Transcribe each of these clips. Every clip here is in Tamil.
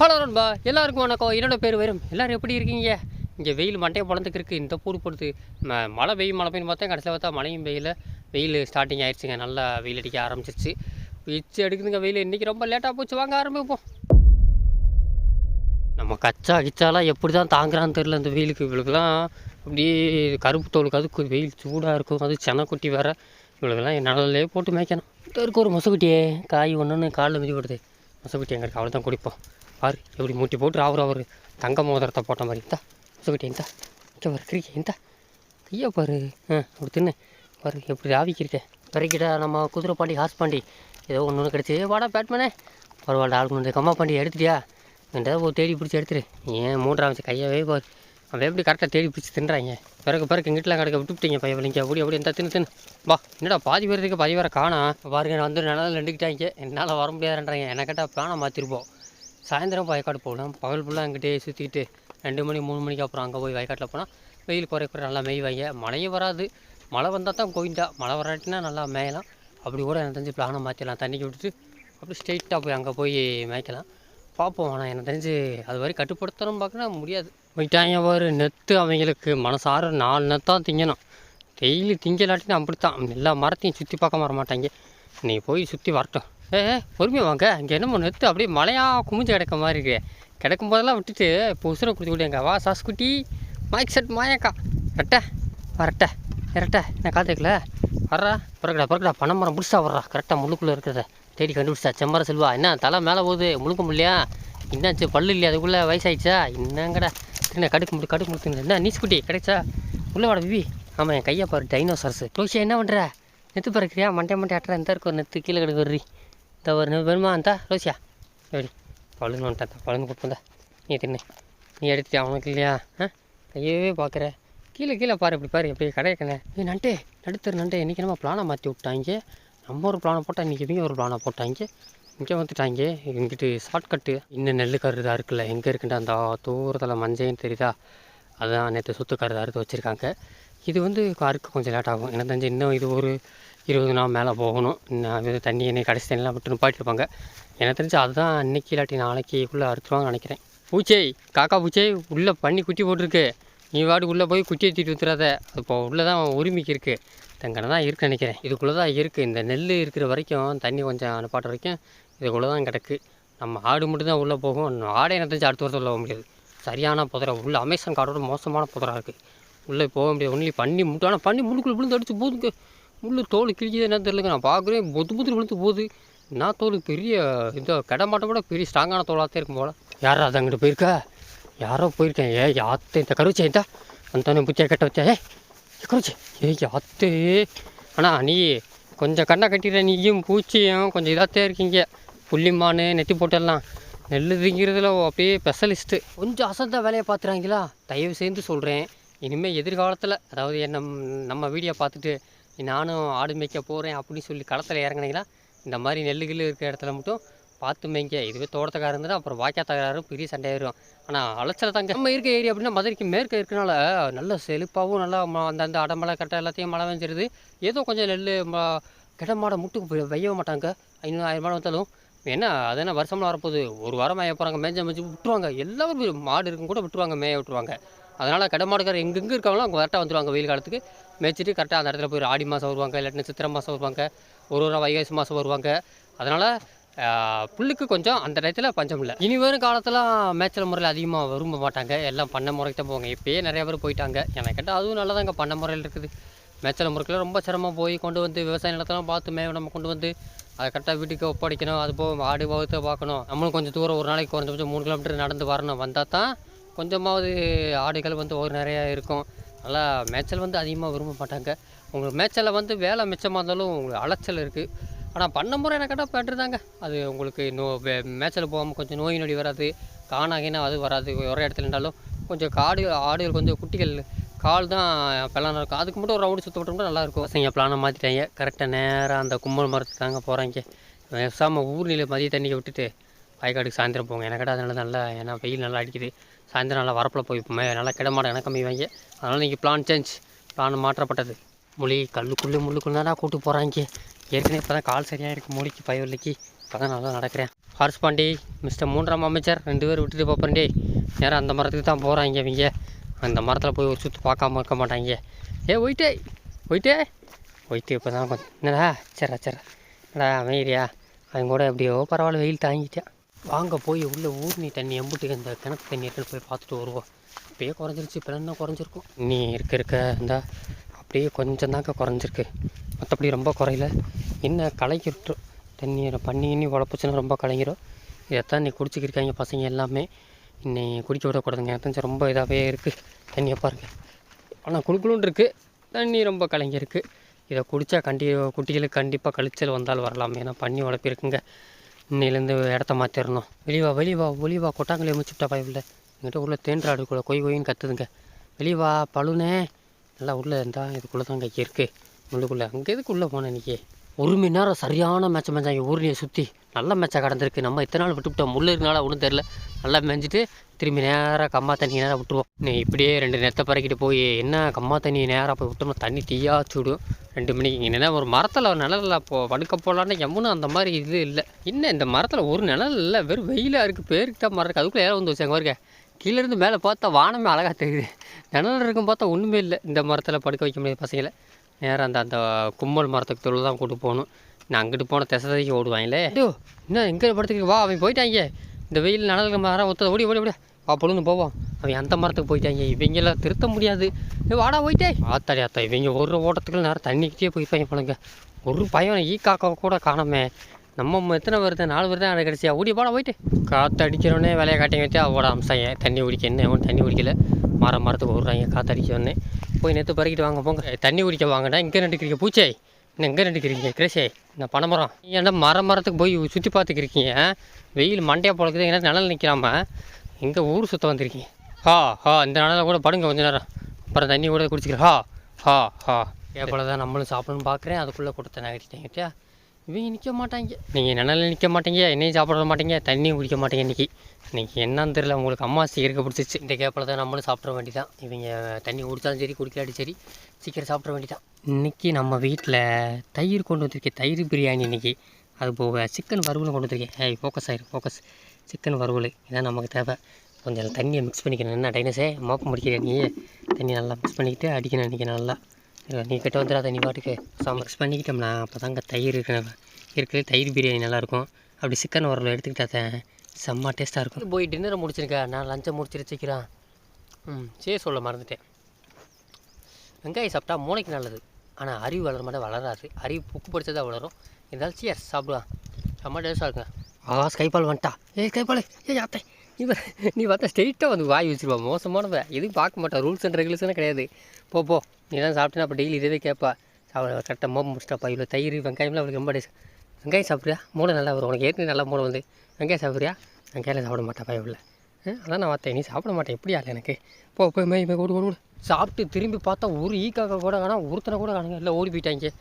ஹலோ நண்பா, எல்லாருக்கும் வணக்கம். என்னோட பேர் வரும். எல்லோரும் எப்படி இருக்கீங்க? இங்கே வெயில் மண்டையை பொழந்துக்கு இருக்குது. இந்த பூடு போடுது. மழை பெய்யும் பார்த்தா கடைசியில் பார்த்தா மழையும் வெயில் ஸ்டார்டிங் ஆயிடுச்சுங்க. நல்லா வெயில் அடிக்க ஆரம்பிச்சிருச்சு. பிச்சு எடுக்குதுங்க வெயில். இன்றைக்கி ரொம்ப லேட்டாக போச்சு. வாங்க ஆரம்பிப்போம். நம்ம கிச்சாலாம் எப்படி தான் தாங்குறான்னு தெரில. இந்த வெயிலுக்கு இவளுக்கெல்லாம் அப்படியே கருப்பு தோலுக்கு அதுக்கு வெயில் சூடாக இருக்கும். அது செனக்குட்டி வேறு. இவளுக்கெல்லாம் என் நிழலே போட்டு மேய்க்கணும். இருக்க ஒரு மொசக்குட்டியே காய் ஒன்று காலில் மிதி போடுது. மொசக்குட்டி எங்கே இருக்கு? அவளை தான் குடிப்போம். பாரு எப்படி மூட்டி போட்டு அவர் தங்க மோதிரத்தை போட்ட மாதிரி இந்தா மொசக்குட்டி இந்தா இங்கே பாரு கிரிக்கி இந்தா கையா பாரு. அப்படி தின்னு பாரு எப்படி ஆவிக்கிருக்கேன். பிறக்கிட்ட நம்ம குதிரை பாண்டி ஹார்ஸ் பாண்டி ஏதோ ஒன்று கிடச்சி வாடா பேட்மேனே பரவாயில்ல ஆளுக்கு வந்து கம்மா பாண்டி எடுத்துட்டியா என்கிட்ட ஒரு தேடி பிடிச்சி எடுத்துரு. ஏன் மூன்றாம் வச்சு கையாவே பாரு அவன் எப்படி கரெக்டாக தேடி பிடிச்சி தின்றாங்க. பிறகு எங்கிட்டலாம் கிடக்க விட்டுவிட்டீங்க பையன் அப்படி எந்த தின்னு வா என்னடா பாதி பேருக்கு பாதி வேறு காணா பாருங்க. நான் வந்து நல்லா நின்றுக்கிட்டாங்க. என்னால் வர முடியாதுன்றாங்க. என்ன கேட்டால் பிளானை மாற்றிருப்போம். சாயந்தரம் வயக்காடு போகலாம். பகல் ஃபுல்லாக அங்கிட்டே சுற்றிக்கிட்டு 2 மணி 3 மணிக்கு அப்புறம் அங்கே போய் வயக்காட்டில் போனால் வெயில் குறை நல்லா மேய்வாங்க. மழையும் வராது. மழை வந்தால் தான் கோயிண்டா. மழை வராட்டினா நல்லா மேயலாம். அப்படி கூட எனக்கு தெரிஞ்சு பிளானை மாற்றிடலாம். தண்ணிக்கு விட்டுட்டு அப்படி ஸ்ட்ரெயிட்டாக போய் அங்கே போய் மேய்க்கலாம். பார்ப்போம். ஆனால் எனக்கு தெரிஞ்சு அது வரை கட்டுப்படுத்தணும் பார்க்கணும் முடியாது. போயிட்டாங்க பாரு நெத்து. அவங்களுக்கு மனசார 4 நெத்தான் திங்கணும். டெய்லி திங்கலாட்டினா அப்படித்தான். எல்லா மரத்தையும் சுற்றி பார்க்க வர மாட்டாங்க. நீ போய் சுற்றி வரட்டும். பொறுமையாக வாங்க. இங்கே என்னமோ நெத்து அப்படியே மழையாக குமிஞ்சு கிடக்க மாதிரி இருக்கு. கிடக்கும் போதெல்லாம் விட்டுட்டு இப்போ உசுரை கொடுத்து விடுங்க. வா சாஸ்குட்டி மைக் செட் மாயக்கா ரெட்டை வரட்டை ரெட்டை நான் காத்துக்கல வர்றா பிறகுடா பனை மரம் பிடிச்சா வர்றா. கரெக்டாக முள்ளுக்குள்ளே இருக்கிறத தேடி கண்டுபிடிச்சா. செம்மரம் செல்வா என்ன தலை மேலே போகுது முழுக்க முடியலையா? என்னாச்சு பல்லு இல்லையா? அதுக்குள்ளே வயசாகிடுச்சா? என்னங்கடா என்ன கடுக்கு முடித்துங்க. என்ன நீஸ்குட்டி கிடைச்சா உள்ளே வாட விவி. ஆமாம் என் கையை பாரு டைனோசர்ஸு. ரோஷியா என்ன பண்ணுற? நெத்து பறக்கிறியா? மண்டை ஆட்டுறா. இந்த இருக்கும் நெத்து கீழே கிடக்கு வர்றி. இந்த ஒரு வேணுமா அந்தா ரோசியா எப்படி பழுன்னு வந்துட்டா பழுன்னு கொடுப்பா. நீ தின்னு நீ எடுத்துட்டியா? அவனுக்கு இல்லையா? கையவே பார்க்குற. கீழே பாரு எப்படி பாரு எப்படி கடையக்கண்ணே. நண்டே நடுத்தர் இன்றைக்கி நம்ம பிளானை மாற்றி விட்டாங்க. நம்ம ஒரு பிளானை போட்டால் இன்றைக்கி இவங்க ஒரு பிளானை போட்டாங்க. இங்கே வந்துட்டாங்க. இங்கிட்டு ஷார்ட்கட்டு. இன்னும் நெல் கருதாக இருக்குல்ல எங்கே இருக்குன்ட்டு அந்த தூரத்தில் மஞ்சைன்னு தெரியுதா? அதுதான் நேற்று சுற்று கருது அறுத்து வச்சுருக்காங்க. இது வந்து அறுக்க கொஞ்சம் லேட் ஆகும். எனக்கு தெரிஞ்சு இன்னும் இது ஒரு 20 நாள் மேலே போகணும். இன்னும் தண்ணி என்னை கடைசி தண்ணிலாம் விட்டு நிப்பாட்டிருப்பாங்க. எனக்கு தெரிஞ்சு அதுதான் இன்றைக்கி இல்லாட்டி நாளைக்குள்ளே அறுத்துருவாங்கன்னு நினைக்கிறேன். பூச்சை காக்கா பூச்சை உள்ளே பண்ணி குட்டி போட்டிருக்கு. நீ வாடு உள்ளே போய் குட்டி ஏற்றிட்டு ஊற்றுறாத. அது இப்போ உள்ளே தான் உரிமைக்கு இருக்குது. தங்கனை தான் இருக்குன்னு நினைக்கிறேன். இதுக்குள்ளே தான் இருக்குது. இந்த நெல் இருக்கிற வரைக்கும் தண்ணி கொஞ்சம் அனுப்பாட்ட வரைக்கும் இதுக்குள்ளே தான் கிடக்கு. நம்ம ஆடு மட்டும் தான் உள்ளே போகும். ஆடை எனக்கு தெரிஞ்சு அடுத்த வருஷம் போக முடியாது. சரியான புதரை உள்ள அமேசான் காடோட மோசமான புதராக இருக்குது. உள்ளே போக முடியாது. ஒன்லி பண்ணி முட்டு. ஆனால் பண்ணி முழுக்குள்ள விழுந்து அடிச்சு போதுங்க. முள்ளு தோல் கிழிச்சது என்ன தெரியலங்க. நான் பார்க்குறேன் புது விழுந்து போகுது. நான் தோல் பெரிய இந்த கடமாட்டம் கூட பெரிய ஸ்ட்ராங்கான தோலாகத்தே இருக்கும் போல். யாரோ அது அங்கிட்டு போயிருக்கா? யாரோ போயிருக்கேன். யாத்தே இந்த கருவச்சே இந்தா அந்த புத்தியா கட்ட வச்சா கருவச்சே யாத்தே. ஆனால் நீ கொஞ்சம் கண்ணை கட்டிடுற. நீயும் பூச்சியும் கொஞ்சம் இதாகத்தே இருக்கீங்க. புள்ளிமானு நெத்தி போட்டெல்லாம் நெல் திங்கிறதுல அப்படியே ஸ்பெஷலிஸ்ட்டு. கொஞ்சம் அசந்த வேலையை பார்த்துறாங்களா? தயவு சேர்ந்து சொல்கிறேன். இனிமேல் எதிர்காலத்தில் அதாவது நம்ம வீடியோ பார்த்துட்டு நானும் ஆடு மேய்க்க போகிறேன் அப்படின்னு சொல்லி களத்தில் இறங்கினீங்களா இந்த மாதிரி நெல்லுகில் இருக்கிற இடத்துல மட்டும் பார்த்து மேய்ங்க. இதுவே தோட்டத்துக்காக இருந்தால் அப்புறம் வாய்க்கா தகராறும் பெரிய சண்டையாயிரும். ஆனால் அலைச்சல் தாங்க. நம்ம இருக்க ஏரியா அப்படின்னா மதுரைக்கு மேற்க இருக்கனால நல்ல செழிப்பாகவும் நல்லா அந்த அடமலை கட்டை எல்லாத்தையும் மழை வெஞ்சிருது. ஏதோ கொஞ்சம் நெல் கிட மாடை முட்டுக்கு வைய மாட்டாங்க. 500-1000 மாடு வந்தாலும் என்ன அது என்ன வருஷம்லாம் வரப்போகுது. ஒரு வாரம் மேய போகிறாங்க. மேய்ஞ்சு விட்டுருவாங்க. எல்லாரும் மாடு இருக்கும் கூட விட்டுருவாங்க மேய விட்டுருவாங்க. அதனால் கடமாடுக்கார எங்கெங்கே இருக்காங்களோ அவங்க கரெக்டாக வந்துடுவாங்க. வெயில் காலத்துக்கு மேய்ச்சிட்டு கரெக்டாக அந்த இடத்துல போய் ஆடி மாதம் வருவாங்க. இல்லாட்டினா சித்திரை மாதம் வருவாங்க. ஒரு வைகாசி மாதம் வருவாங்க. அதனால் புல்லுக்கு கொஞ்சம் அந்த டயத்தில் பஞ்சம் இல்லை. இனி வரும் காலத்தில் மேய்ச்சல் முறையில் அதிகமாக விரும்ப மாட்டாங்க. எல்லாம் பண்ண முறைக்கு தான் போவாங்க. இப்போயே நிறையா பேர் போயிட்டாங்க. எனக்கு கேட்டால் அதுவும் நல்லதாங்க. பண்ண முறையில் இருக்குது. மேய்ச்சல் முறையில் ரொம்ப சிரமமாக போய் கொண்டு வந்து விவசாய நிலத்தெல்லாம் பார்த்து நம்ம கொண்டு வந்து அதை கரெக்டாக வீட்டுக்கு ஒப்படைக்கணும். அது போக ஆடு வகுத்தை பார்க்கணும். நம்மளும் கொஞ்சம் தூரம் ஒரு நாளைக்கு குறைஞ்சபட்சம் 3 கிலோமீட்டர் நடந்து வரணும். வந்தால் தான் கொஞ்சமாவது ஆடுகள் வந்து ஒரு நிறையா இருக்கும். நல்லா மேய்ச்சல் வந்து அதிகமாக விரும்ப மாட்டாங்க. உங்களுக்கு மேய்ச்சலில் வந்து வேலை மிச்சமாக இருந்தாலும் உங்களுக்கு அலைச்சல் இருக்குது. ஆனால் பண்ண முறை என்ன கேட்டால் பெட்ரு தாங்க. அது உங்களுக்கு மேய்ச்சல் போகாமல் கொஞ்சம் நோய் நொடி வராது. காணாகினா அது வராது. ஒரே இடத்துல இருந்தாலும் கொஞ்சம் ஆடுகள் கொஞ்சம் குட்டிகள் கால் தான் பிளான் இருக்கும். அதுக்கு மட்டும் ஒரு ரவுண்டு சுற்ற விட்டோம்னா நல்லாயிருக்கும். பசங்க பிளானை மாற்றிட்டாங்க. கரெக்டாக நேராக அந்த கும்பல் மரத்துக்கு தாங்க போகிறாங்க. பேசாமல் ஊர்நிலை மதிய தண்ணியை விட்டுட்டு வயக்காட்டுக்கு சாயந்தரம் போங்க. எனக்கு கேட்டால் அதனால நல்லா ஏன்னா வெயில் நல்லா அடிக்குது. சாயந்தரம் நல்லா வரப்பில் போய்ப்போமே நல்லா கிடமாட எனக்கு கம்மிவாங்க. அதனால் நீங்கள் பிளான் மாற்றப்பட்டது. முள்ளுக்குள்ளே தானே கூப்பிட்டு போகிறாங்க. ஏற்கனவே இப்போ தான் கால் சரியாக இருக்குது. மொழிக்கு பயவல்லிக்கு இப்போ தான் நல்லா நடக்கிறேன். ஹார்ஸ் பாண்டி மிஸ்டர் 3ஆம் அமைச்சர் 2 பேர் விட்டுட்டு போப்பேன்டே. நேரம் அந்த மரத்துக்கு தான் போகிறாங்க இவங்க. அந்த மரத்தில் போய் ஒரு சுற்று பார்க்காம இருக்க மாட்டாங்க. போயிட்டே போயிட்டு இப்போ தான் கொஞ்சம் என்னடா சரா என்னடா அமைதியா அவங்க கூட எப்படியோ பரவாயில்ல வெயில் தாங்கிட்டேன். வாங்க போய் உள்ளே ஊர்னி தண்ணி எம்பிட்டுக்கு இந்த கிணத்து தண்ணி இருக்குன்னு போய் பார்த்துட்டு வருவோம். இப்போயே குறைஞ்சிருச்சு, இப்போ என்ன குறைஞ்சிருக்கும் நீ இருக்க இந்த அப்படியே கொஞ்சம் தாங்க குறைஞ்சிருக்கு, மற்றபடி ரொம்ப குறையில. என்ன கலங்கிட்டு தண்ணி பண்ணி உழப்புச்சுன்னா ரொம்ப கலங்கிடும். இதைத்தான் நீ குடிச்சிக்கிருக்காங்க பசங்க எல்லாமே. இன்னைக்கு குடிக்க விடக்கூடாதுங்க, தெரிஞ்சு ரொம்ப இதாகவே இருக்குது தண்ணியை பாருங்கள். ஆனால் குழுக்குழுன்னு இருக்குது, தண்ணி ரொம்ப கலங்கியிருக்கு. இதை குடித்தா குட்டிகளுக்கு கண்டிப்பாக கழிச்சல் வந்தால் வரலாம். ஏன்னா பண்ணி உழப்பிருக்குங்க. இன்னிலேருந்து இடத்த மாற்றிடணும். வெளிவா கொட்டாங்களே முடிச்சுட்டா பயவில் எங்கிட்ட உள்ள தேன்றாடுக்குள்ளே கொய்ன்னு கத்துதுங்க. வெளிவா பழுனே நல்லா உள்ளே இருந்தால் இதுக்குள்ளே தான் கைக்கு இருக்குது உள்ளுக்குள்ளே. அங்கே எதுக்குள்ளே போனேன் இன்றைக்கி 1 மணி நேரம் சரியான மேட்சை மேய்ச்சாங்க ஊர்னியை சுற்றி. நல்ல மேட்சாக கடந்திருக்கு. நம்ம இத்தனை நாள் விட்டுவிட்டோம், முள்ளு இருக்கனால ஒன்றும் தெரில. நல்லா மேய்ஞ்சிட்டு திரும்பி நேராக கம்மா தண்ணி நேராக விட்டுருவோம். நீ இப்படியே 2 நேரத்தை பறக்கிட்டு போய் என்ன கம்மா தண்ணி நேராக போய் விட்டோம்னா தண்ணி தீயாச்சு விடும் 2 மணிக்கு. என்னென்னா ஒரு மரத்தில் நிழலில் படுக்க போகலான்னு எவனும் அந்த மாதிரி இது இல்லை. இன்னும் இந்த மரத்தில் ஒரு நிழல் இல்லை, வெறும் வெயிலாக இருக்குது. பேருக்கு தான் மரம் இருக்குது. அதுக்குள்ளே யாரும் வந்து வச்சாங்க பாருங்க. கீழேருந்து மேலே பார்த்தா வானமே அழகாக தெரியுது. நிழல் இருக்கும் பார்த்தா ஒன்றுமே இல்லை. இந்த மரத்தில் படுக்க வைக்க முடியாது பசங்களை. நேராக அந்த கும்பல் மரத்துக்கு தொழில் தான் கூட்டு போகணும். நான் அங்கிட்டு போன திசைக்கு ஓடுவாங்களே. இன்னும் எங்கே படுத்துக்கு வா, அவன் போயிட்டாங்க. இந்த வெயில் நிழலுக்கு மரம் ஒத்த ஓடி வா பொழுது போவோம். அவன் அந்த மரத்துக்கு போயிட்டாங்க. இவங்கெல்லாம் திருத்த முடியாது. வாடா போயிட்டே ஆத்தா இவங்க ஒரு ஓட்டத்துக்குள்ள நேரம் தண்ணிக்கிட்டே போயிருப்பாங்க போலங்க. ஒரு பையன் காக்கா கூட காணாமே. நம்ம எத்தனை வருது 4 வருது எனக்கு கிடச்சியா ஓடி பாடா போயிட்டு. காற்று அடிக்கிறோன்னே வேலையை காட்டிங்க வச்சா ஓட அம்சாங்க. தண்ணி குடிக்க என்ன ஒன்று தண்ணி குடிக்கல. மரத்துக்கு ஓடுறாங்க காற்று அடிக்கோடனே. போய் நேற்று பறக்கிட்டு வாங்க போங்க. தண்ணி குடிக்க வாங்கடா. இங்கே நின்றுக்கிறீங்க பூச்சே, இன்னும் எங்கே நின்றுக்கிறீங்க கிரேஷே? இந்த பனைமரம் ஏன்னா மரத்துக்கு போய் சுற்றி பார்த்துக்கிருக்கீங்க. வெயில் மண்டையாக போலக்குது. ஏன்னா நிழல் நிற்கிறாம எங்கே ஊர் சுற்ற வந்திருக்கீங்க. இந்த நிழலில் கூட படுங்க கொஞ்சம் நேரம், அப்புறம் தண்ணி கூட குடிச்சிக்கிறேன். போல தான் நம்மளும் சாப்பிடணும்னு பார்க்குறேன். அதுக்குள்ளே கொடுத்த நகட்டிட்டேங்கிட்டியா. இவங்க நிற்க மாட்டாங்க. நீங்கள் நிழலில் நிற்க மாட்டீங்க, என்னையும் சாப்பிட மாட்டீங்க, தண்ணியும் குடிக்க மாட்டீங்க. இன்றைக்கி என்னன்னு தெரியல, உங்களுக்கு அம்மாசி இருக்க பிடிச்சிச்சு. இந்த கேப்பில் தான் நம்மளும் சாப்பிட வேண்டியதான். இவங்க தண்ணி குடித்தாலும் சரி குடிக்கலாட்டி சரி சீக்கிரம் சாப்பிட வேண்டியதான். இன்றைக்கி நம்ம வீட்டில் தயிர் கொண்டு வந்திருக்கேன். தயிர் பிரியாணி இன்றைக்கி. அது போக சிக்கன் வறுவலும் கொண்டு வந்திருக்கேன். ஃபோக்கஸ் சிக்கன் வறுவல் இதான் நமக்கு தேவை. கொஞ்சம் தண்ணியை மிக்ஸ் பண்ணிக்கணும். என்ன டைனஸே மோப்பம் முடிக்கிறேன். நீ தண்ணி நல்லா மிக்ஸ் பண்ணிக்கிட்டு அடிக்கணும். இன்றைக்கி நல்லா நீ கிட்ட வந்துடா தண்ணி பாட்டுக்கு மிக்ஸ் பண்ணிக்கிட்டோம்னா அப்போ தாங்க தயிர் இருக்கிறது தயிர் பிரியாணி நல்லாயிருக்கும். அப்படி சிக்கன் வறுவல் எடுத்துக்கிட்டா செம்ம டேஸ்ட்டாக இருக்கும். போய் டின்னரை முடிச்சிருக்கேன். நான் லஞ்சை முடிச்சு வச்சுக்கிறேன். சரி சொல்ல மறந்துட்டேன். வெங்காயம் சாப்பிட்டா மூளைக்கு நல்லது. ஆனால் அறிவு வளர மாட்டேன், வளராது. அறிவு புக்கு படித்ததாக வளரும். இருந்தாலும் சியர்ஸ் சாப்பிடுவான். செம்ம டேஸ்ட்டாக இருக்குங்க. ஸ்கைபால் வந்துட்டா. ஸ்கைபால் யாத்தை நீ பார்த்தா ஸ்ட்ரெயிட்டாக வந்து வாய் வச்சுருவா. மோசமானவ எதுவும் பார்க்க மாட்டா. ரூல்ஸ் அண்ட் ரெகுலேஷனே கிடையாது. போ நீ தான் சாப்பிட்டேன்னா அப்போ டெய்லி இதே கேட்பா. கரெக்டாக மோப்பம் முடிச்சிட்டாப்பா. இவ்வளோ தயிர் வெங்காயம்லாம் அவளுக்கு ரொம்ப டேஸ்ட். வெங்காயம் சாப்பிட்றியா? மூளை நல்லா வரும் உனக்கு. ஏற்கனவே நல்லா மூளை வந்து வெங்காயம் சாப்பிட்றியா? வெங்காயம் சாப்பிட மாட்டாப்பா இவ்வளோ. அதான் நான் பார்த்தேன் நீ சாப்பிட மாட்டேன். எப்படியா இல்லை எனக்கு. போய் ஓடு சாப்பிட்டு திரும்பி பார்த்தா ஒரு ஈக்காக்க கூட காணும், ஒருத்தனை கூட காணுங்க. இல்லை ஓடி போயிட்டாங்க.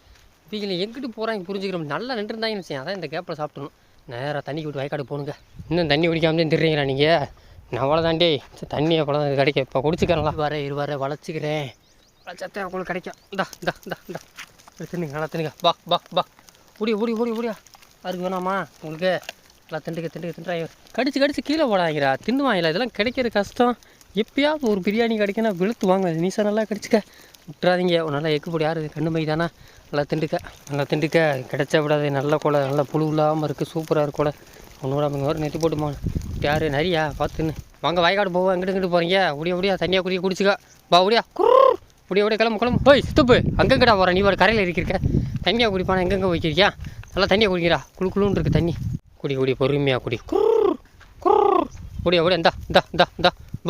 இவங்களை எங்கிட்டு போகிறாங்க புரிஞ்சுக்கிறோம். நல்லா நின்றுருந்தாங்கன்னு வச்சேன். அதான் இந்த கேப்பில் சாப்பிட்டணும். நேராக தண்ணி விட்டு வயக்காடு போகணுங்க. இன்னும் தண்ணி குடிக்காமலே தெரியுங்களா நீங்கள்? நான் அவ்வளோதாண்டி தண்ணியை பழம் கிடைக்கும். இப்போ குடிச்சிக்கிறலாம். இருவார வளச்சிக்கிறேன். வளச்சத்தே உங்களுக்கு கிடைக்கும். இந்தா தின்னுங்க நல்லா தின்னுங்க. பா ஓடியா அதுக்கு வேணாமா உங்களுக்கு? நல்லா திண்டுறாங்க. கடிச்சு கீழே போடாங்கிறா. தின்னுவாங்களா? இதெல்லாம் கிடைக்கிற கஷ்டம். எப்பயாவது ஒரு பிரியாணி கிடைக்கணும் வெளுத்து வாங்க. நீசா நல்லா கடிச்சிக்க விட்டுறாதீங்க. நல்லா எக்கு பொடி யார் கண்ணு மை தானே. நல்லா திண்டுக்க கிடைச்சா விடாது. நல்ல கொலை நல்லா புழு இல்லாமல் இருக்குது. சூப்பராக இருக்கும் கொலை. ஒன்று கூட நெத்தி போட்டுமா யார் நிறையா பார்த்துன்னு வாங்க. வயக்காடு போவோம். எங்கிட்டு போகிறீங்க? ஓடியா தண்ணியாக குடிச்சிக்கா. வா ஓடியா கிளம்பு. போய் சித்தப்பு அங்கங்கடா போகிறேன். நீ ஒரு கரையில் இருக்கிறக்க தண்ணியாக குடிப்பானா? எங்கெங்கே வைக்கிறியா? நல்லா தண்ணியாக குடிக்கிறா. குழுன்னு இருக்குது தண்ணி. குடி பொறுமையாக குடி. ஓடியா இந்தா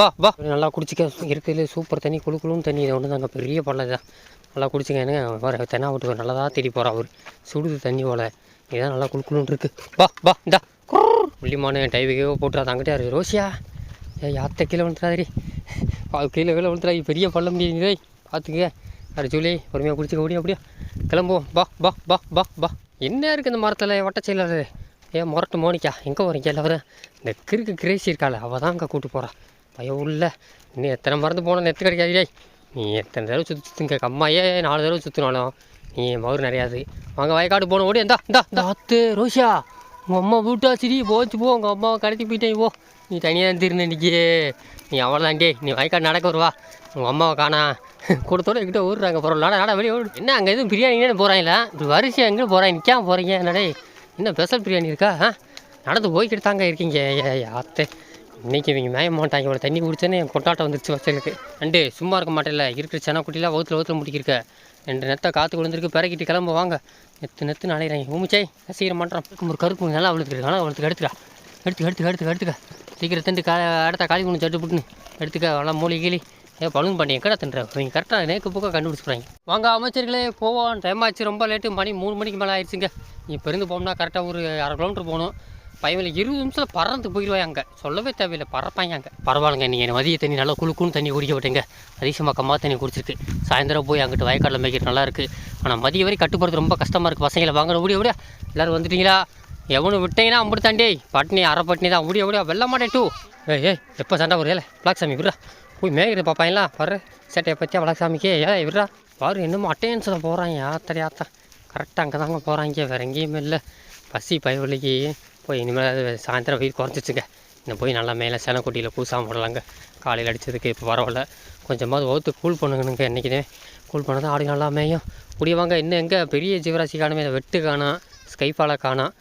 வா நல்லா குடிச்சிக்க. இருக்கிறதுல சூப்பர் தண்ணி. குழுன்னு தண்ணி. இது ஒன்று தாங்க பெரிய பள்ளம் தான். நல்லா குடிச்சிங்க. என்ன வர தென்னா விட்டு நல்லதாக தேடி போகிறா. அவர் சுடுது தண்ணி போல. இதுதான் நல்லா குழுன்னு இருக்குது. வா இந்தா புள்ளிமான டைவுக்கே போட்டுறா. அங்கிட்டே இருக்குது ரோசியா. யாத்த கீழே விழுந்துடாதே. கீழே விழுந்துடா. பெரிய பள்ளம் முடியுது. பார்த்துக்க. அது சொல்லி பொறுமையாக குடிச்சிக்க. அப்படியா கிளம்புவோம். பா என்ன இருக்குது இந்த மரத்தில் வட்டச்செயலாளர்? முரட்டு மோனிக்கா எங்கே வரீங்க எல்லாரும்? இந்த கிரேசி இருக்காள் அவள் தான் அங்கே கூப்பிட்டு போகிறா. பயம் உள்ள இன்னும் எத்தனை மறந்து போனால் நெத்து கிடைக்காதே. நீ எத்தனை தடவை சுற்றுங்க. அம்மாயே 4 தடவை சுற்றினாலும் நீ மவுர் நிறையாது. வாங்க வயக்காடு போகணும். ஓடி இந்தா ரோஷியா உங்கள் அம்மா வீட்டா சரி போச்சு போ, உங்கள் அம்மாவை கடத்தி போயிட்டேன் போ. நீ தனியாக திருந்த இன்றைக்கி நீ அவ்வளோதான்டே. நீ வயக்காடு நடக்க வருவா, உங்கள் அம்மாவை காணா கூடத்தோடு எங்கிட்ட ஓடுறாங்க. பரவாயில்ல நட வெளியே ஓடு. என்ன அங்கே எதுவும் பிரியாணின்னு போகிறாங்களா? இப்படி வரிசை எங்கே போகிறாங்க, நிற்காம போகிறீங்க என்னடே? என்ன ஸ்பெஷல் பிரியாணி இருக்கா? நடந்து போய்கிட்டு தாங்க இருக்கீங்க. அத்தை இன்றைக்கி இவங்க மேய மாட்டாங்க. இவ்வளோ தண்ணி குடிச்சேன்னு என் கொட்டாட்டம் வந்துருச்சு வசலுக்கு. ரெண்டு சும்மா இருக்க மாட்டேன்ல, இருக்கிற சென்னா குட்டிலாம் வகுத்தில் முடிக்கிருக்க. 2 நெத்தை காற்று விழுந்துருக்கு, பிறக்கிட்டு கிளம்ப வாங்க. நெத்து நாளையிறாங்க. ஊமிச்சை சீக்கிரம் பண்ணுறான். ஒரு கருப்பு நல்லா அவளுக்கு ஆனால் அவளுக்கு எடுத்துக்க சீக்கிரம் திண்டு அடுத்த காலி கொண்டு சட்டு புட்டுன்னு எடுத்துக்க. நல்லா மூலி கீழி பலூன் பண்ணி எக்கடா தின்ற நீங்கள் கரெக்டாக நேக்கு பக்கம் கண்டுபிடிச்சிக்கிறாங்க. வாங்க அமைச்சர்களே போவோம். டைம் ஆச்சு, ரொம்ப லேட்டு. மணி 3 மணிக்கு மேலே ஆயிடுச்சுங்க. இப்போ இருந்து போகணும்னா கரெக்டாக ஒரு 1/2 கிலோமீட்டர் போகணும். பையன் 20 நிமிஷத்தில் பறந்து போயிடுவாங்க. அங்கே சொல்லவே தேவையில்லை, பறப்பாங்க அங்கே. பரவாயில்லைங்க, நீங்கள் மதிய தண்ணி நல்லா குழுக்குன்னு தண்ணி குடிக்க விட்டீங்க. அதிகமாக கம்மா தண்ணி குடிச்சிருக்கு. சாயந்தரம் போய் அங்கிட்டு வயக்காட்டில் மேய்க்கிறது நல்லா இருக்குது. ஆனால் மதிய வரை கட்டுப்படுறது ரொம்ப கஷ்டமாக இருக்குது. பசங்களை வாங்க ஓடியா எல்லோரும் வந்துட்டீங்களா? எவனு விட்டீங்கன்னா அம்புட்டு தாண்டி பட்னி அரை பட்னி தான். ஓடியா வெள்ள மாட்டேன் டூ. எப்போ சண்டை ஒரு ஏழை பிளாக்சாமி விட்றா போய் மேய்கிறது பார்ப்பாங்களா? வர்ற சேட்டையை பற்றியா பிளாக்சாமிக்கே விட்றா பாரு. என்னமோ அட்டென்ஷனில் போகிறாங்க. ஆத்தா கரெக்டாக அங்கே தாங்க போகிறாங்க, வேறு எங்கேயுமே இல்லை. பசி பயவலிக்கு போய் இனிமேல் சாயந்தரம் வெயில் குறைஞ்சிச்சுங்க. இன்னும் போய் நல்லா மேலே செனக்குட்டியில் பூசாமல் போடலாங்க. காலையில் அடித்ததுக்கு இப்போ பரவாயில்ல. கொஞ்சமாவது வகுத்து கூல் பண்ணுங்கனுங்க. என்றைக்குதே கூல் பண்ண தான் ஆடி நல்லா மேயும் முடியவாங்க. இன்னும் எங்கே பெரிய ஜீவராசி காணுமே, வெட்டு காணாம், ஸ்கைஃபாலை காணாம்,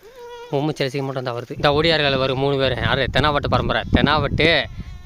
மும்முச்சரிசிக்கு மட்டும் தான் வருது. இந்த ஒடியார்கள் வரும் 3 பேர். யார்? தெனாவட்டு பரம்பரை. தெனாவட்டு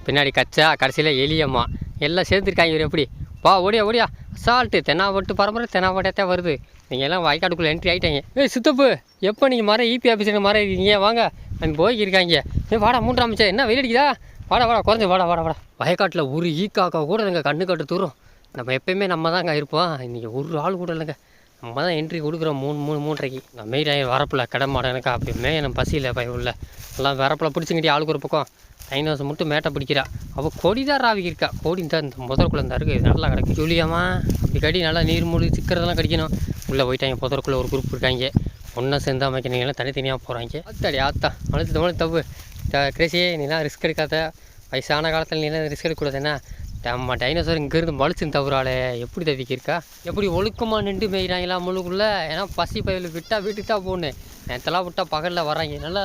பின்னாடி கச்சா, கடைசியில் எலியம்மா எல்லாம் சேர்த்துருக்காங்க. எப்படி வா ஓடியா அசால்ட்டு. தெனாவட்டு பரம்பரை தெனாவட்டத்தான் வருது. நீங்கள் எல்லாம் வயக்காட்டுக்குள்ளே என்ட்ரி ஆகிட்டாங்க. சித்தப்பு எப்போ நீங்கள் மர இபி ஆஃபீஸுக்கு மர இருக்கீங்க? வாங்க அங்கே போய்க்கிருக்காங்க. வாடா 3ஆம் அமைச்சர், என்ன வெயில் அடிக்குதா? வாடா குறைஞ்சி வாடா. வயக்காட்டில் ஒரு ஈக்காக்கா கூட எங்கள் கண்ணு கட்டு தூரம். நம்ம எப்போயுமே நம்ம தாங்க இருப்போம். இன்றைக்கி ஒரு ஆள் கூட இல்லைங்க. நம்ம தான் என்ட்ரி கொடுக்குறோம் 3:30க்கு. நான் மெயினாக வரப்பில் கடை மாட எனக்கா அப்படி மேயணும் பசியில் பயவுள்ள எல்லாம் வரப்பில் பிடிச்சிக்கிட்டே ஆளுக்கு ஒரு பக்கம். டைனோஸ் மட்டும் மேட்டை பிடிக்கிறா. அவள் கொடிதான் ராவிக்கு இருக்கா. கோடி தான் இந்த முதற்குள்ளே தான் இருக்குது, நல்லா கிடக்கு. ஜூலியாமா அப்படி கடி நல்லா நீர் மூழ்கி சிக்கிறதெல்லாம் கடிக்கணும். உள்ளே போயிட்டாங்க. புதற்குள்ளே ஒரு குரூப் இருக்காங்க. ஒன்றா சேர்ந்தா அமைக்கிறீங்களாம் தனித்தனியாக போகிறாங்க. ஆத்தா அழுத்து தப்பு கிரேசியே. நீலாம் ரிஸ்க் எடுக்காத. வயசான காலத்தில் நீலாம் ரிஸ்க் எடுக்கக்கூடாது. என்ன நம்ம டைனோசர் இங்கேருந்து மலிச்சுன்னு தவிராளே எப்படி தவிக்கிருக்கா? எப்படி ஒழுக்கமாக நின்று மேய்கிறாங்களா முழுக்குள்ளே? ஏன்னா பசி பயில விட்டால் வீட்டுக்கு தான் போகணும். நேற்றெல்லாம் விட்டால் பகலில் வராங்க. நல்லா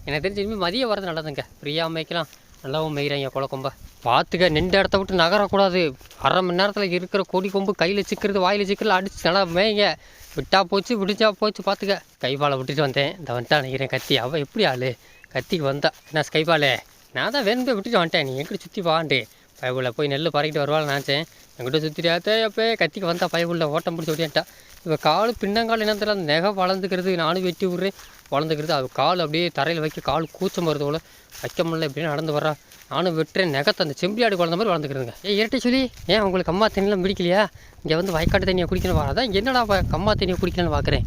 எனக்கு தெரிஞ்சு இனிமேல் மதியம் வரது நல்லதுங்க. ஃப்ரீயாக மேய்க்கலாம், நல்லாவும் மேய்கிறாங்க. கொம்பை பார்த்துக்க. நின்ற இடத்த விட்டு நகரக்கூடாது. 1/2 மணி நேரத்தில் இருக்கிற கொடி கொம்பு கையில் சிக்கிறது வாயில் சிக்கிறது அடிச்சு நல்லா மேய்ங்க. விட்டா போச்சு விடிச்சா போச்சு. பார்த்துக்க. கைவாலை விட்டுட்டு வந்தேன். இந்த வந்துட்டா நினைக்கிறேன் கத்தி. அவள் எப்படி ஆள் கத்திக்கு வந்தா? என்ன ஸ்கைபாலே நான் தான் வேணுமே விட்டுட்டு வந்துட்டேன். நீ எங்கிட்ட சுற்றி வாண்டு பயவுள்ள போய் நெல் பறக்கிட்டு வருவாள் நினச்சேன். என்கிட்ட சுற்றிட்டாத்தே எப்போ கத்திக்கு வந்தா பயவுள்ள ஓட்டம் பிடிச்சி ஓட்டியான்ட்டா. இப்போ கால் பின்னங்கால் என்னத்தில் அந்த நெகை வளர்ந்துக்கிறது. நானும் வெட்டி விட்றேன் வளர்ந்துக்கிறது. அது கால் அப்படியே தரையில் வைக்க கால் கூச்சம் வருது போல். வைக்க முடியல எப்படின்னு நடந்து வர்றா. நானும் வெட்டுறேன். நெகத்தை அந்த செம்பியாடு குழந்த மாதிரி வளர்ந்துக்கிறதுங்க. இரட்டை சொல்லி ஏன் உங்களுக்கு அம்மா தண்ணியெலாம் பிடிக்கலையா? இங்கே வந்து வயக்காட்டு தண்ணியை குடிக்கணும் வராதான். என்னடா அம்மா தண்ணியை குடிக்கணும்னு பார்க்குறேன்.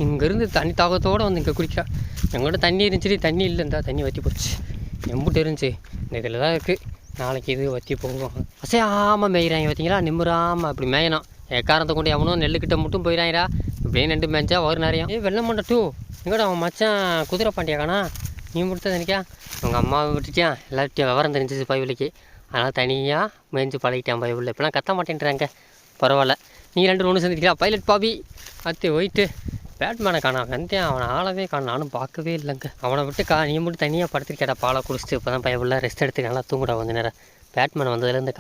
இங்கேருந்து தண்ணி தாகத்தோடு வந்து இங்கே குடிக்கிறா. எங்கள்கிட்ட தண்ணி இருந்துச்சு, தண்ணி இல்லை. இருந்தால் தண்ணி வற்றி போச்சு. எம்பிட்டு இருந்துச்சு. இந்த இதில் தான் இருக்குது. நாளைக்கு இது வற்றி போகும். அசையாமல் மேய்கிறாங்க பார்த்தீங்களா? நிம்மராமல் அப்படி மேயணும். எக்காரத்தை கொண்டு எவனும் நெல்லுக்கிட்ட மட்டும் போயிடாங்கடா. இப்படியே 2 மேய்ச்சா வரும் நிறையா. வெள்ளம் பண்ண டூ எங்கடா அவன் மச்சான் குதிரை பாண்டியா காணா? நீ முடித்தா நினைக்கா? உங்கள் அம்மாவை விட்டுட்டியான். எல்லாத்தையும் விவரம் தெரிஞ்சிச்சு பயவில்லைக்கு. அதனால் தனியாக மேய்ஞ்சி பழகிட்டான் பயவில்லை. இப்போலாம் கத்த மாட்டேன்றாங்க. பரவாயில்ல. நீ 2 ஒன்று சேர்ந்துக்கிட்டா. பைலட் பாபி அத்தி ஒயிட்டு பேட்மேனை காணா வந்தேன். அவனை ஆளவே காண. நானும் பார்க்கவே இல்லைங்க. அவனை விட்டு நீ மட்டும் தனியாக படுத்துருக்கேடா. பாலை குடிச்சிட்டு இப்போ தான் பயவில்லை ரெஸ்ட் எடுத்து நல்லா தூங்குடா கொஞ்ச நேரம். பேட்மேன் வந்ததுலேருந்து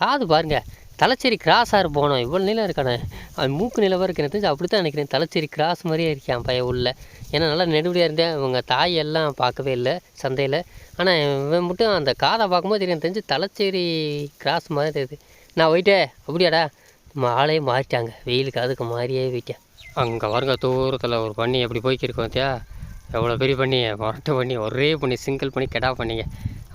காது பாருங்கள். தலைச்சேரி கிராஸாக போனோம். இவ்வளோ நீளம் இருக்கானே. அது மூக்கு நிலவாக இருக்கிறது தெரிஞ்சு அப்படி தான் நினைக்கிறேன். தலைச்சேரி கிராஸ் மாதிரியே இருக்கான் பையன் உள்ள. ஏன்னா நல்லா நெடுபடியாக இருந்தேன். இவங்க தாய் எல்லாம் பார்க்கவே இல்லை சந்தையில். ஆனால் இவன் மட்டும் அந்த காதை பார்க்கும்போது தெரியும் தெரிஞ்சு தலைச்சேரி கிராஸ் மாதிரி தெரியுது. நான் போயிட்டே அப்படியாடா ஆளையே மாறிட்டாங்க. வெயிலுக்கு அதுக்கு மாறியே போயிட்டேன். அங்கே வருங்க தூரத்தில் ஒரு பண்ணி எப்படி போய்க்கிருக்கோம் தியா. எவ்வளோ பெரிய பண்ணி வரட்டு பண்ணி ஒரே பண்ணி சிங்கிள் பண்ணி கெடா பண்ணிங்க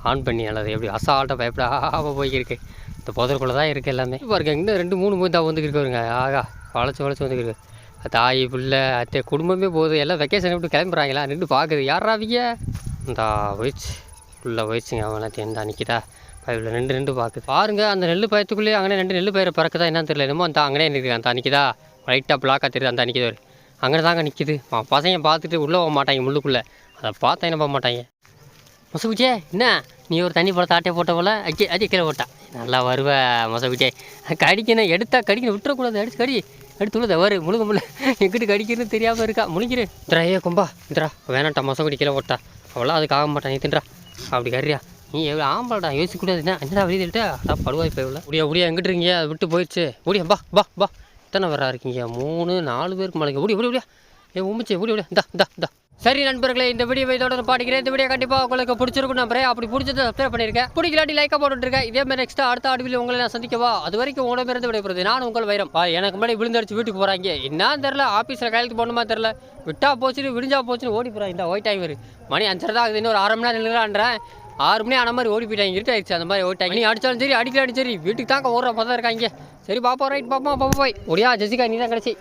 ஆன் பண்ணி அல்லது எப்படி அசால்ட்டாக பயப்படாமல் போய்க்கிருக்கு. இந்த புதற்குள்ளே தான் இருக்குது எல்லாமே. பாருங்க இன்னும் 2-3 மூணு தான் வந்துருக்குங்க. ஆகா வளைச்சி வந்துருக்கு. தாய் பிள்ளை அத்தை குடும்பமே போகுது. எல்லாம் வெக்கேஷன் விட்டு கிளம்புறாங்களா? நின்று பார்க்குது. யாராவிங்க இந்த போயிடுச்சு ஃபுல்லாக போயிடுச்சுங்க. அவன் தேர்ந்தா நிற்கிதா பயிரில் 2 பார்க்குது. பாருங்கள் அந்த நெல் பயத்துக்குள்ளேயே அங்கே 2 நெல் பயிரை பறக்குதா என்னன்னு தெரியல. என்னமோ அந்த அங்கே நிற்குது. அந்த நிற்கிதா லைட்டாக பிளாக்காக தெரியுது. அந்த நிற்கிது அங்கே தாங்க நிற்கிது. பசங்க பார்த்துட்டு உள்ளே போக மாட்டாங்க முள்ளுக்குள்ளே. அதை பார்த்தா என்ன போக மாட்டாங்க. மொசகுச்சே என்ன நீ ஒரு தண்ணி போல தாட்டை போட்ட போல் கீழே போட்டா நல்லா வருவ மொசகுச்சே. கடிக்கணும் எடுத்தா கடிக்கணும் விட்டுறக்கூடாது. அடிச்சு கடி எடுத்து விழுத வரு முழுங்க முடியல எங்கிட்டு கடிக்கிறதுன்னு தெரியாமல் இருக்கா முழிக்கிறேன் இந்திரா ஏ கும்பா இந்திரா வேணாட்டா மொசை கீழே ஓட்டா அவ்வளோ அதுக்கு ஆக மாட்டான் நீ தின்றா அப்படி கறியா நீ எவ்வளோ ஆம்பளடா யோசிக்கூடாதுன்னா என்னடா வெளியிட்டு அதான் படுவாய் போய் முடியா எங்கிட்டு இருக்கீங்க அது விட்டு போயிடுச்சு முடியா பா எத்தனை வரா இருக்கீங்க 3-4 பேருக்கு மலைங்க முடியா ஏ உமிச்சு முடியா இந்தா சரி நண்பர்களே இந்த வீடியோ இதோட பாடிக்கிறேன் இந்த வீடியோ கண்டிப்பாக உங்களுக்கு பிடிச்சிருக்கும் நம்புறேன் அப்படி பிடிச்சது சப்ஸ்கிரைப் பண்ணியிருக்கேன் பிடிக்கலாட்டி லைக்காக போட்டுருக்கேன் இதே மாதிரி நெக்ஸ்ட் அடுத்த ஆடிவில் உங்களை நான் சந்திக்கவா அது வரைக்கும் உடம்பிருந்து விடைபெறுது நான் உங்கள் வைரம் எனக்கு முன்னாடி விழுந்தடிச்சு வீட்டுக்கு போகிறாங்க என்னன்னு தெரில ஆஃபீஸில் கையெழுத்து போடணுமா தெரில விட்டா போச்சுன்னு விடிஞ்சா போச்சுன்னு ஓடி போகிறாங்க இந்த ஒயிட் டைம் மணி 5:30 தான் ஆகுது இன்னும் ஒரு 1/2 மணி நேரம் நின்றுறான்றேன் 6 மணி ஆன மாதிரி ஓடி போயிட்டாங்க இருட்டாயிடுச்சு அந்த மாதிரி ஓட்டாங்க நீ அடித்தாலும் சரி அடிக்கலாடி சரி வீட்டுக்கு தாங்க ஓடுற மாதிரி இருக்காங்க சரி பாப்பா ரைட் பாப்பா போய் ஒடியா ஜெசிகா நீ தான் கிடச்சி